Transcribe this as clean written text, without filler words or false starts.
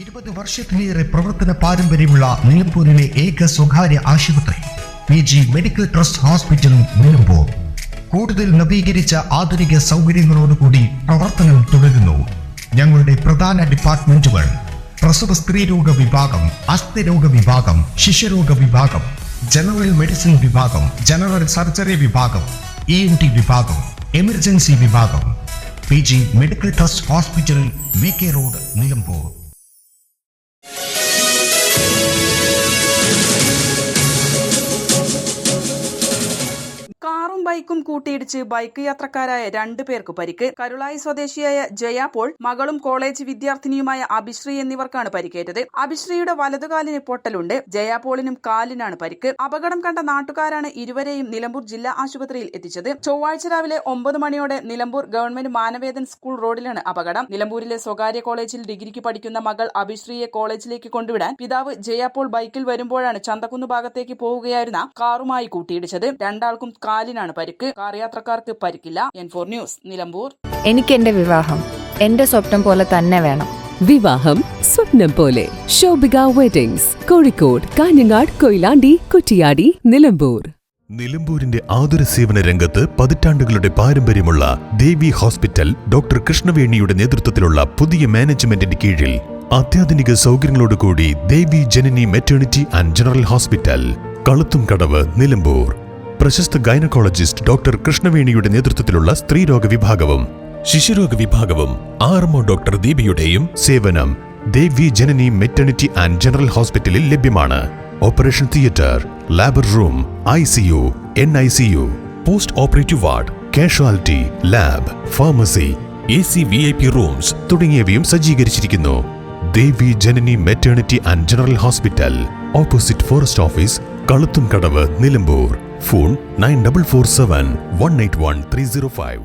20 വർഷത്തിലേറെ പ്രവർത്തന പാരമ്പര്യമുള്ള നിലമ്പൂരിലെ ഏക സ്വകാര്യ ആശുപത്രി PG medical trust hospital Nilambur കൂടുതൽ നവീകരിച്ച ആധുനിക സൗകര്യങ്ങളോടുകൂടി പ്രവർത്തനം തുടരുന്നു. ഞങ്ങളുടെ പ്രധാന ഡിപ്പാർട്ട്മെന്റുകൾ പ്രസവ സ്ത്രീരോഗ വിഭാഗം, അസ്ഥിരോഗ വിഭാഗം, ശിശുരോഗ വിഭാഗം, ജനറൽ മെഡിസിൻ വിഭാഗം, ജനറൽ സർജറി വിഭാഗം, ENT വിഭാഗം, എമർജൻസി വിഭാഗം. PG medical trust hospital, VK road, Nilambur. കാറും ബൈക്കും കൂട്ടിയിടിച്ച് ബൈക്ക് യാത്രക്കാരായ 2 പേർക്ക് പരിക്ക്. കരുളായി സ്വദേശിയായ ജയ പോൾ, മകളും കോളേജ് വിദ്യാർത്ഥിനിയുമായ അഭിശ്രീ എന്നിവർക്കാണ് പരിക്കേറ്റത്. അഭിശ്രീയുടെ വലതുകാലിന് പൊട്ടലുണ്ട്. ജയ പോളിനും കാലിനാണ് പരിക്ക്. അപകടം കണ്ട നാട്ടുകാരാണ് ഇരുവരെയും നിലമ്പൂർ ജില്ലാ ആശുപത്രിയിൽ എത്തിച്ചത്. ചൊവ്വാഴ്ച രാവിലെ 9 മണിയോടെ നിലമ്പൂർ ഗവൺമെന്റ് മാനവേദൻ സ്കൂൾ റോഡിലാണ് അപകടം. നിലമ്പൂരിലെ സ്വകാര്യ കോളേജിൽ ഡിഗ്രിക്ക് പഠിക്കുന്ന മകൾ അഭിശ്രീയെ കോളേജിലേക്ക് കൊണ്ടുവിടാൻ പിതാവ് ജയ പോൾ ബൈക്കിൽ വരുമ്പോഴാണ് ചന്തക്കുന്ന് ഭാഗത്തേക്ക് പോവുകയായിരുന്ന കാറുമായി കൂട്ടിയിടിച്ചത്. രണ്ടാൾക്കും കാലിനാണ് പരിക്ക്. കാർ യാത്രക്കാർക്ക് പരിക്കില്ല. N4 news, Nilambur. എനിക്ക് എന്റെ വിവാഹം എന്റെ സ്വപ്നം പോലെ തന്നെ വേണം. വിവാഹം സ്വപ്നം പോലെ. ശോഭിക വെഡിങ്സ്, കോഴിക്കോട്, കാഞ്ഞങ്ങാട്, കൊയിലാണ്ടി, കുറ്റിയാടി, നിലമ്പൂർ. നിലമ്പൂരിന്റെ ആതുര സേവന രംഗത്ത് പതിറ്റാണ്ടുകളുടെ പാരമ്പര്യമുള്ള ദേവി ഹോസ്പിറ്റൽ ഡോക്ടർ കൃഷ്ണവേണിയുടെ നേതൃത്വത്തിലുള്ള പുതിയ മാനേജ്മെന്റിന്റെ കീഴിൽ അത്യാധുനിക സൗകര്യങ്ങളോടുകൂടി Devi Janani maternity and general hospital, Kaluthumkadavu, Nilambur. പ്രശസ്ത ഗൈനക്കോളജിസ്റ്റ് ഡോക്ടർ കൃഷ്ണവേണിയുടെ നേതൃത്വത്തിലുള്ള സ്ത്രീരോഗ വിഭാഗവും ശിശുരോഗ വിഭാഗവും RMO ഡോക്ടർ ദീപിയുടെയും സേവനം Devi Janani maternity and general ഹോസ്പിറ്റലിൽ ലഭ്യമാണ്. Operation theatre, labour room, ICU, NICU, post operative ward, casualty, lab, pharmacy, AC VIP rooms തുടങ്ങിയവയും സജ്ജീകരിച്ചിരിക്കുന്നു. Devi Janani maternity and general hospital, opposite forest office, Kaluthumkadavu, Nilambur. Phone 9447 181 305.